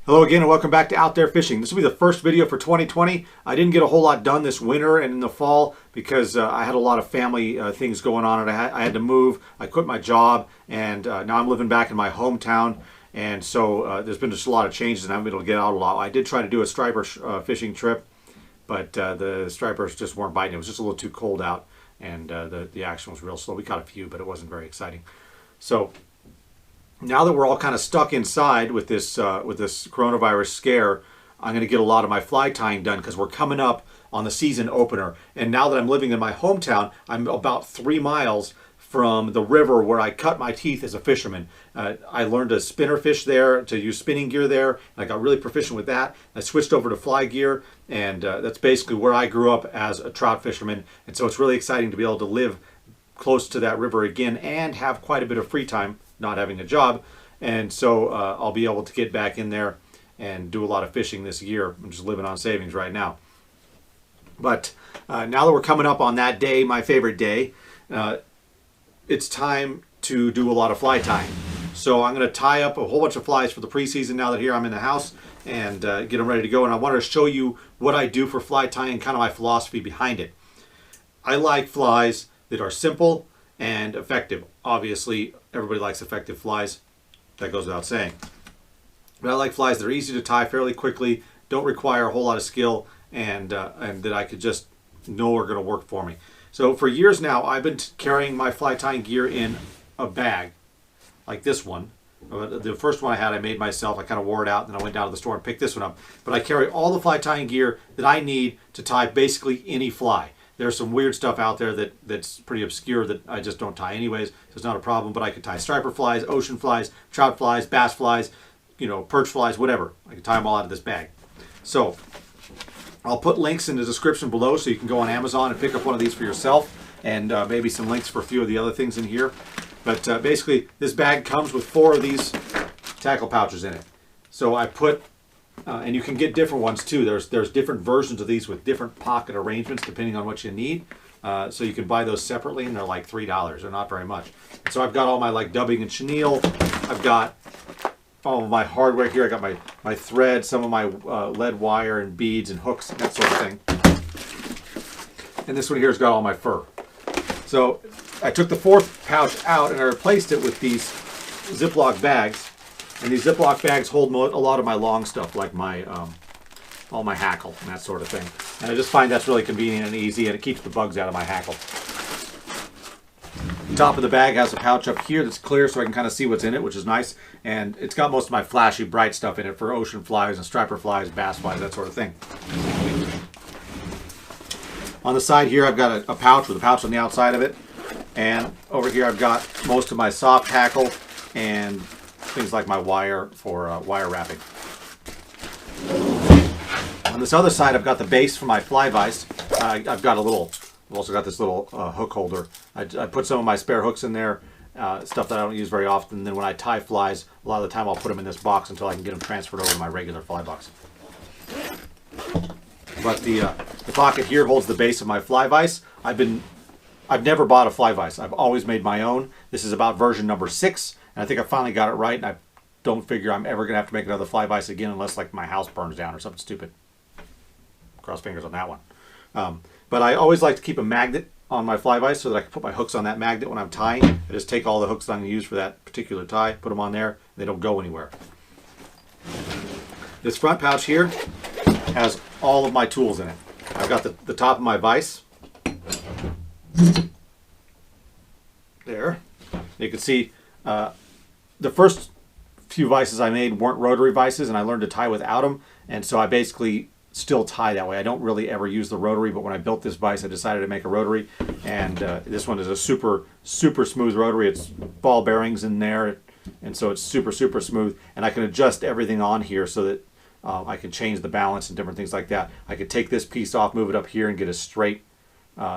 Hello again and welcome back to Out There Fishing. This will be the first video for 2020. I didn't get a whole lot done this winter and in the fall because I had a lot of family things going on and I had to move. I quit my job and now I'm living back in my hometown, and so there's been just a lot of changes and I haven't been able to get out a lot. I did try to do a striper fishing trip, but the stripers just weren't biting. It was just a little too cold out and the action was real slow. We caught a few, but it wasn't very exciting. So now that we're all kind of stuck inside with this coronavirus scare, I'm going to get a lot of my fly tying done because we're coming up on the season opener. And now that I'm living in my hometown, I'm about 3 miles from the river where I cut my teeth as a fisherman. I learned to spinner fish there, to use spinning gear there, and I got really proficient with that. I switched over to fly gear, and that's basically where I grew up as a trout fisherman. And so it's really exciting to be able to live close to that river again and have quite a bit of free time, not having a job. And so I'll be able to get back in there and do a lot of fishing this year. I'm just living on savings right now. But now that we're coming up on that day, my favorite day, it's time to do a lot of fly tying. So I'm going to tie up a whole bunch of flies for the preseason now that here I'm in the house, and get them ready to go. And I wanted to show you what I do for fly tying, kind of my philosophy behind it. I like flies that are simple and effective. Obviously, everybody likes effective flies. That goes without saying. But I like flies that are easy to tie fairly quickly, don't require a whole lot of skill, and that I could just know are going to work for me. So for years now, I've been carrying my fly tying gear in a bag, like this one. The first one I had, I made myself. I kind of wore it out, and then I went down to the store and picked this one up. But I carry all the fly tying gear that I need to tie basically any fly. There's some weird stuff out there that's pretty obscure that I just don't tie anyways, so it's not a problem. But I could tie striper flies, ocean flies, trout flies, bass flies, perch flies, whatever. I can tie them all out of this bag. So I'll put links in the description below so you can go on Amazon and pick up one of these for yourself, and maybe some links for a few of the other things in here. But basically, this bag comes with 4 of these tackle pouches in it. So I put, and you can get different ones too. There's different versions of these with different pocket arrangements depending on what you need. So you can buy those separately, and they're like $3. They're not very much. So I've got all my dubbing and chenille. I've got all of my hardware here. I got my thread, some of my lead wire and beads and hooks and that sort of thing. And this one here has got all my fur. So I took the 4th pouch out and I replaced it with these Ziploc bags. And these Ziploc bags hold a lot of my long stuff, like my all my hackle and that sort of thing. And I just find that's really convenient and easy, and it keeps the bugs out of my hackle. The top of the bag has a pouch up here that's clear so I can kind of see what's in it, which is nice. And it's got most of my flashy, bright stuff in it for ocean flies and striper flies, bass flies, that sort of thing. On the side here, I've got a pouch with a pouch on the outside of it. And over here, I've got most of my soft tackle and things like my wire for wire wrapping. On this other side, I've got the base for my fly vise. I've also got this little hook holder. I put some of my spare hooks in there, stuff that I don't use very often. And then when I tie flies, a lot of the time I'll put them in this box until I can get them transferred over to my regular fly box. But the pocket here holds the base of my fly vise. I've never bought a fly vise. I've always made my own. This is about version number 6, and I think I finally got it right, and I don't figure I'm ever going to have to make another fly vise again unless my house burns down or something stupid. Cross fingers on that one. But I always like to keep a magnet on my fly vise so that I can put my hooks on that magnet when I'm tying. I just take all the hooks that I'm going to use for that particular tie, put them on there, and they don't go anywhere. This front pouch here has all of my tools in it. I've got the top of my vise. There. You can see the first few vices I made weren't rotary vices, and I learned to tie without them, and so I basically still tie that way. I don't really ever use the rotary, but when I built this vise, I decided to make a rotary, and this one is a super smooth rotary. It's ball bearings in there, and so it's super smooth, and I can adjust everything on here so that I can change the balance and different things like that. I could take this piece off, move it up here, and get a straight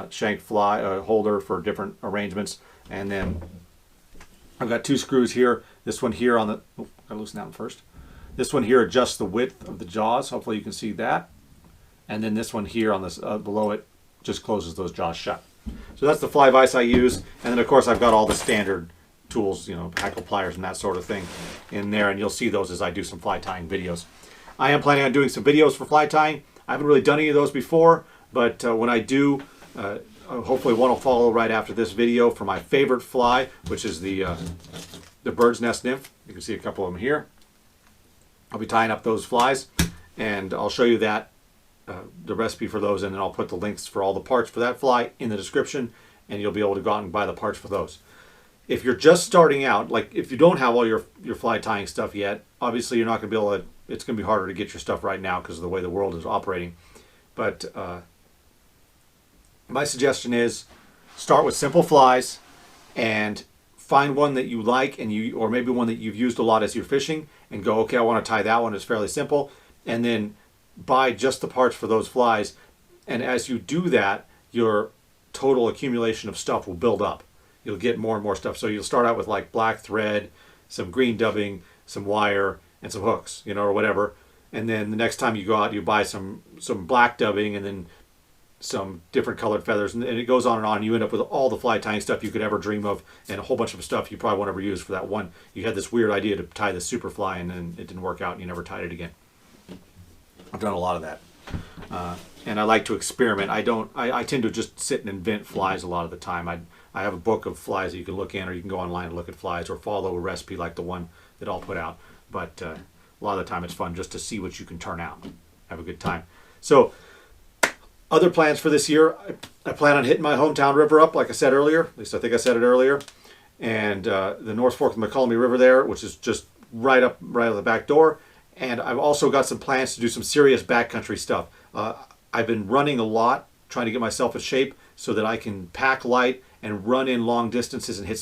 shank fly holder for different arrangements. And then I've got 2 screws here. This one here on the, gotta loosen that one first. This one here adjusts the width of the jaws. Hopefully you can see that. And then this one here on this below it just closes those jaws shut. So that's the fly vise I use. And then of course I've got all the standard tools, you know, hackle pliers and that sort of thing in there, and you'll see those as I do some fly tying videos. I am planning on doing some videos for fly tying. I haven't really done any of those before, but when I do, hopefully one will follow right after this video for my favorite fly, which is the bird's nest nymph. You can see a couple of them here. I'll be tying up those flies, and I'll show you that the recipe for those, and then I'll put the links for all the parts for that fly in the description, and you'll be able to go out and buy the parts for those. If you're just starting out, like if you don't have all your fly tying stuff yet, obviously you're not going to be able to, it's going to be harder to get your stuff right now because of the way the world is operating. But my suggestion is start with simple flies and find one that you like, and or maybe one that you've used a lot as you're fishing, and go, okay, I want to tie that one. It's fairly simple. And then buy just the parts for those flies. And as you do that, your total accumulation of stuff will build up. You'll get more and more stuff. So you'll start out with like black thread, some green dubbing, some wire, and some hooks, you know, or whatever. And then the next time you go out, you buy some black dubbing, and then some different colored feathers, and it goes on and on. You end up with all the fly tying stuff you could ever dream of, and a whole bunch of stuff you probably won't ever use for that one. You had this weird idea to tie the super fly, and then it didn't work out, and you never tied it again. I've done a lot of that. And I like to experiment. I tend to just sit and invent flies a lot of the time. I have a book of flies that you can look in, or you can go online and look at flies, or follow a recipe like the one that I'll put out. But a lot of the time it's fun just to see what you can turn out. Have a good time. So other plans for this year, I plan on hitting my hometown river up, like I said earlier. At least I think I said it earlier. And the North Fork of the McCullumby River there, which is just right out the back door. And I've also got some plans to do some serious backcountry stuff. I've been running a lot, trying to get myself in shape so that I can pack light and run in long distances and hit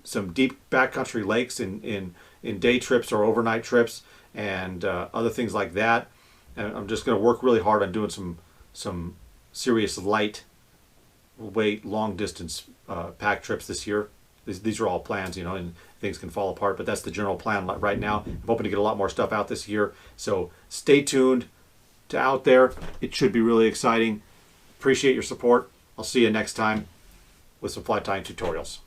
some deep backcountry lakes in day trips or overnight trips, and other things like that. And I'm just going to work really hard on doing some serious light weight long distance pack trips this year. These are all plans, you know, and things can fall apart, but that's the general plan right now. I'm hoping to get a lot more stuff out this year, so stay tuned to out there. It should be really exciting. Appreciate your support. I'll see you next time with some fly tying tutorials.